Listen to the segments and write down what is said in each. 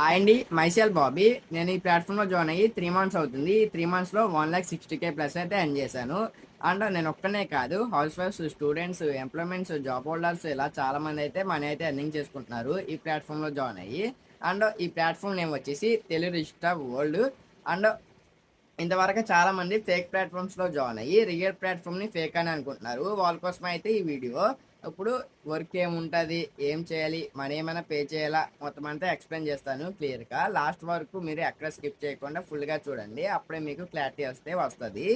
Hi అండి, మైసెల్ బాబీ. నేను ఈ ప్లాట్ఫామ్లో జాయిన్ అయ్యి 3 మంత్స్ అవుతుంది. ఈ 3 మంత్స్లో 1,60K ప్లస్ అయితే ఎర్న్ చేశాను. అండ్ నేను ఒక్కనే కాదు, హౌస్ వైఫ్స్, స్టూడెంట్స్, ఎంప్లాయ్మెంట్స్, జాబ్ హోల్డర్స్ ఇలా చాలా మంది అయితే మనీ అయితే ఎర్నింగ్ చేసుకుంటున్నారు ఈ ప్లాట్ఫామ్లో జాయిన్ అయ్యి. అండ్ ఈ ప్లాట్ఫామ్ నేమ్ వచ్చేసి తెలుగు డిజిటల్ వరల్డ్. అండ్ ఇంతవరకు చాలా మంది ఫేక్ ప్లాట్ఫామ్స్లో జాయిన్ అయ్యి రియల్ ప్లాట్ఫామ్ని ఫేక్ అని అనుకుంటున్నారు. వాళ్ళ కోసం అయితే ఈ వీడియో. ఇప్పుడు వర్క్ ఏముంటుంది, ఏం చేయాలి, మనీ ఏమైనా పే చేయాలా, మొత్తం అంతా ఎక్స్ప్లెయిన్ చేస్తాను క్లియర్గా. లాస్ట్ వరకు మీరు ఎక్కడ స్కిప్ చేయకుండా ఫుల్గా చూడండి, అప్పుడే మీకు క్లారిటీ వస్తుంది.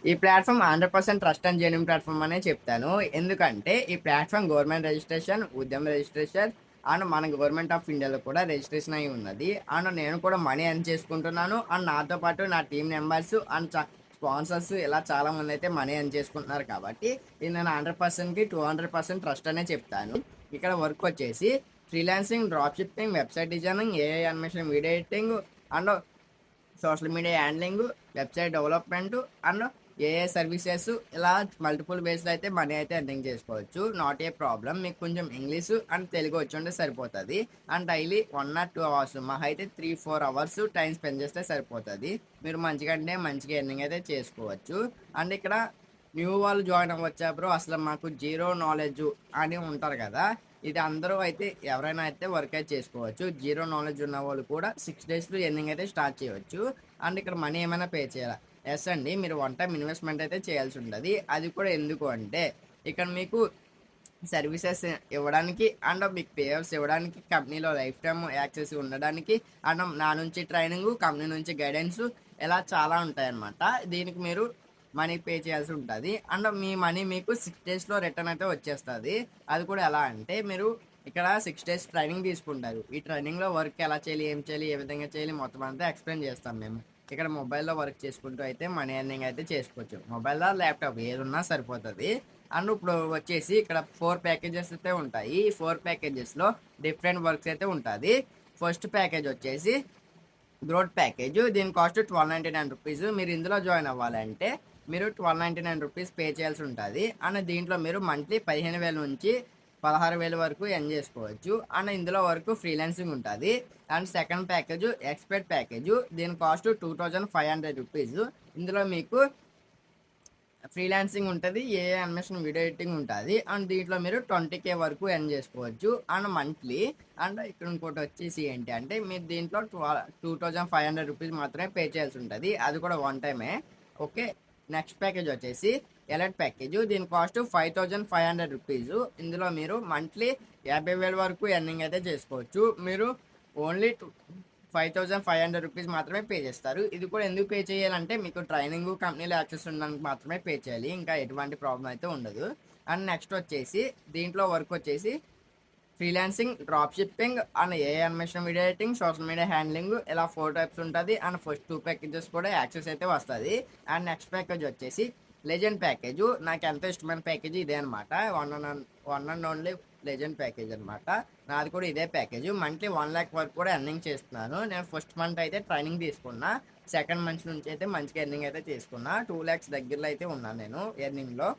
ఈ platform 100% trust and genuine platform అనే చెప్తాను. ఎందుకంటే ఈ ప్లాట్ఫామ్ గవర్నమెంట్ రిజిస్ట్రేషన్, ఉద్యమ రిజిస్ట్రేషన్ అండ్ మన గవర్నమెంట్ ఆఫ్ ఇండియాలో కూడా రిజిస్ట్రేషన్ అయి ఉన్నది. అండ్ నేను కూడా మనీ ఎర్న్ చేసుకుంటున్నాను. అండ్ నాతో పాటు నా టీమ్ మెంబర్స్ అండ్ స్పాన్సర్స్ ఇలా చాలామంది అయితే మనీ ఎర్న్ చేసుకుంటున్నారు. కాబట్టి ఇది నేను 100%కి 200% ట్రస్ట్ అనే చెప్తాను. ఇక్కడ వర్క్ వచ్చేసి freelancing, drop shipping, website designing, AI animation, video editing and social media handling, website development and ఏఏ సర్వీసెస్ ఇలా మల్టిపుల్ వేస్లో అయితే మనీ అయితే ఎర్నింగ్ చేసుకోవచ్చు. Not a problem. మీకు కొంచెం ఇంగ్లీష్ అండ్ తెలుగు వచ్చి ఉంటే సరిపోతుంది. అండ్ డైలీ 1 or 2 hours, మహా అయితే 3-4 hours టైం స్పెండ్ చేస్తే సరిపోతుంది. మీరు మంచిగా ఎర్నింగ్ అయితే చేసుకోవచ్చు. అండ్ ఇక్కడ న్యూ వాళ్ళు జాయిన్ అవ్వచ్చా బ్రో, అసలు మాకు జీరో నాలెడ్జ్ అని ఉంటారు కదా, ఇది అందరూ అయితే ఎవరైనా అయితే వర్క్ అయితే చేసుకోవచ్చు. జీరో నాలెడ్జ్ ఉన్న వాళ్ళు కూడా 6 daysలో ఎర్నింగ్ అయితే స్టార్ట్ చేయవచ్చు. అండ్ ఇక్కడ మనీ ఏమైనా పే చేయాలా? ఎస్ అండి, మీరు 1 time ఇన్వెస్ట్మెంట్ అయితే చేయాల్సి ఉంటుంది. అది కూడా ఎందుకు అంటే ఇక్కడ మీకు సర్వీసెస్ ఇవ్వడానికి అండ్ మీకు పేఆఫ్స్ ఇవ్వడానికి, కంపెనీలో లైఫ్ టైమ్ యాక్సెస్ ఉండడానికి అండ్ నా నుంచి ట్రైనింగ్, కంపెనీ నుంచి గైడెన్స్ ఇలా చాలా ఉంటాయన్నమాట. దీనికి మీరు మనీ పే చేయాల్సి ఉంటుంది. అండ్ మీ మనీ మీకు 6 daysలో రిటర్న్ అయితే వచ్చేస్తుంది. అది కూడా ఎలా అంటే మీరు ఇక్కడ 6 days ట్రైనింగ్ తీసుకుంటారు. ఈ ట్రైనింగ్లో వర్క్ ఎలా చేయాలి, ఏం చేయాలి, ఏ విధంగా చేయాలి మొత్తం అంతా ఎక్స్ప్లెయిన్ చేస్తాం మేము. ఇక్కడ మొబైల్లో వర్క్ చేసుకుంటూ అయితే మనీ ఎర్నింగ్ అయితే చేసుకోవచ్చు. మొబైల్లో, ల్యాప్టాప్ ఏది ఉన్నా సరిపోతుంది. అండ్ ఇప్పుడు వచ్చేసి ఇక్కడ 4 packages అయితే ఉంటాయి. ఈ 4 packagesలో డిఫరెంట్ వర్క్స్ అయితే ఉంటుంది. ఫస్ట్ ప్యాకేజ్ వచ్చేసి గ్రోత్ ప్యాకేజ్. దీని కాస్ట్ 1299 రూపీస్. మీరు ఇందులో జాయిన్ అవ్వాలంటే మీరు 1299 రూపీస్ పే చేయాల్సి ఉంటుంది. అండ్ దీంట్లో మీరు మంత్లీ 15,000 నుంచి 16,000 వరకు ఎర్న్ చేసుకోవచ్చు. అండ్ ఇందులో వరకు ఫ్రీలాన్సింగ్ ఉంటుంది. And second package expert package. దీని కాస్ట్ 2500 రూపీస్. ఇందులో మీకు ఫ్రీలాన్సింగ్ ఉంటుంది, ఏఐ అనిమేషన్, వీడియో ఎడిటింగ్ ఉంటుంది. అండ్ దీంట్లో మీరు 20K వరకు ఎర్న్ చేసుకోవచ్చు అండ్ మంత్లీ. అండ్ ఇక్కడ ఇంకోటి వచ్చేసి ఏంటి అంటే మీరు దీంట్లో 2500 రూపీస్ మాత్రమే పే చేయాల్సి ఉంటుంది. అది కూడా 1 టైమే. ఓకే, నెక్స్ట్ ప్యాకేజ్ వచ్చేసి ఎలర్ట్ ప్యాకేజ్. దీని కాస్ట్ 5500 రూపీస్. ఇందులో మీరు మంత్లీ 50,000 వరకు ఎర్నింగ్ అయితే చేసుకోవచ్చు. మీరు ఓన్లీ 5500 రూపీస్ మాత్రమే పే చేస్తారు. ఇది కూడా ఎందుకు పే చేయాలంటే మీకు ట్రైనింగ్, కంపెనీలో యాక్సెస్ ఉండడానికి మాత్రమే పే చేయాలి, ఇంకా ఎటువంటి ప్రాబ్లం అయితే ఉండదు. అండ్ నెక్స్ట్ వచ్చేసి దీంట్లో వర్క్ వచ్చేసి freelancing, drop shipping and AI animation, video editing, social media handling ఇలా 4 types ఉంటుంది. అండ్ ఫస్ట్ 2 packages కూడా యాక్సెస్ అయితే వస్తుంది. అండ్ నెక్స్ట్ ప్యాకేజ్ వచ్చేసి లెజెండ్ ప్యాకేజ్. నాకు ఎంతో ఇష్టమైన ప్యాకేజ్ ఇదే అనమాట. One and only legend package అనమాట. నాది కూడా ఇదే ప్యాకేజ్. మంత్లీ 1 lakh వరకు కూడా ఎర్నింగ్ చేస్తున్నాను. నేను ఫస్ట్ మంత్ అయితే ట్రైనింగ్ తీసుకున్నా, సెకండ్ మంత్ నుంచి అయితే మంచిగా ఎర్నింగ్ అయితే తీసుకున్నా. 2 lakhs దగ్గరలో అయితే ఉన్నాను నేను ఎర్నింగ్లో.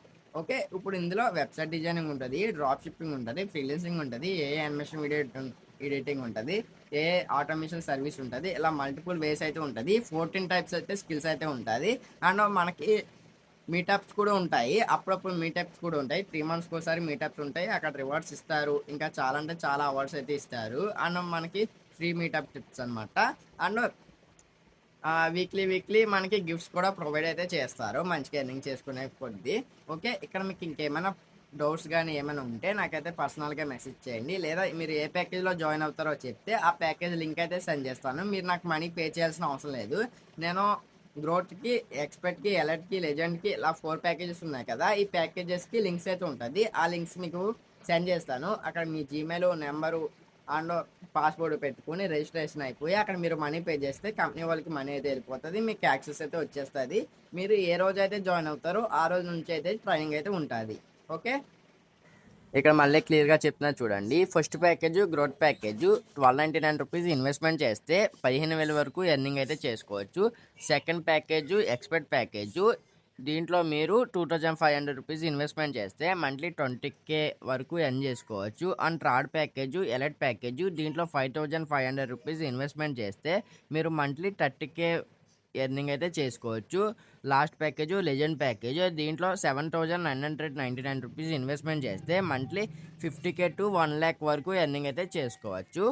ఓకే, ఇప్పుడు ఇందులో వెబ్సైట్ డిజైనింగ్ ఉంటుంది, డ్రాప్ షిప్పింగ్ ఉంటుంది, ఫ్రీలాన్సింగ్ ఉంటుంది, ఏఐ అనిమేషన్, వీడియో ఎడిటింగ్ ఉంటుంది, ఏఐ ఆటోమేషన్ సర్వీస్ ఉంటుంది. ఇలా మల్టిపుల్ వేస్ అయితే ఉంటుంది. 14 types అయితే స్కిల్స్ అయితే ఉంటుంది. అండ్ మనకి మీటప్స్ కూడా ఉంటాయి, అప్పుడప్పుడు మీటప్స్ కూడా ఉంటాయి. 3 monthsకి ఒకసారి మీటప్స్ ఉంటాయి. అక్కడ రివార్డ్స్ ఇస్తారు, ఇంకా చాలా అంటే చాలా అవార్డ్స్ అయితే ఇస్తారు. అండ్ మనకి ఫ్రీ మీటప్ టిప్స్ అనమాట. అండ్ వీక్లీ మనకి గిఫ్ట్స్ కూడా ప్రొవైడ్ అయితే చేస్తారు మంచిగా ఎర్నింగ్ చేసుకునే కొద్దీ. ఓకే, ఇక్కడ మీకు ఇంకేమైనా డౌట్స్ కానీ ఏమైనా ఉంటే నాకైతే పర్సనల్గా మెసేజ్ చేయండి, లేదా మీరు ఏ ప్యాకేజ్లో జాయిన్ అవుతారో చెప్తే ఆ ప్యాకేజ్ లింక్ అయితే సెండ్ చేస్తాను. మీరు నాకు మనీ పే చేయాల్సిన అవసరం లేదు. నేను గ్రోత్కి, ఎక్స్పర్ట్కి, ఎలర్ట్కి, లెజెండ్కి ఇలా 4 packages ఉన్నాయి కదా, ఈ ప్యాకేజెస్కి లింక్స్ అయితే ఉంటుంది. ఆ లింక్స్ మీకు సెండ్ చేస్తాను. అక్కడ మీ జీమెయిల్ నెంబరు అండ్ పాస్వర్డ్ పెట్టుకుని రిజిస్ట్రేషన్ అయిపోయి అక్కడ మీరు మనీ పే చేస్తే కంపెనీ వాళ్ళకి మనీ అయితే వెళ్ళిపోతుంది, మీకు యాక్సెస్ అయితే వచ్చేస్తుంది. మీరు ఏ రోజు అయితే జాయిన్ అవుతారో ఆ రోజు నుంచి అయితే ట్రైనింగ్ అయితే ఉంటుంది. ఓకే, ఇక్కడ మళ్ళీ క్లియర్గా చెప్తున్నా చూడండి. First package growth package 1299 rupees investment చేస్తే 15,000 వరకు ఎర్నింగ్ అయితే చేసుకోవచ్చు. Second package expert package. దీంట్లో మీరు 2500 రూపీస్ ఇన్వెస్ట్మెంట్ చేస్తే మంత్లీ 20K వరకు ఎర్న్ చేసుకోవచ్చు. And third package elite package, దీంట్లో 5500 రూపీస్ ఇన్వెస్ట్మెంట్ చేస్తే మీరు మంత్లీ 30K ఎర్నింగ్ అయితే చేసుకోవచ్చు. లాస్ట్ ప్యాకేజ్ లెజెండ్ ప్యాకేజ్, దీంట్లో 7999 రూపీస్ ఇన్వెస్ట్మెంట్ చేస్తే మంత్లీ 50K to 1 lakh వరకు ఎర్నింగ్ అయితే చేసుకోవచ్చు.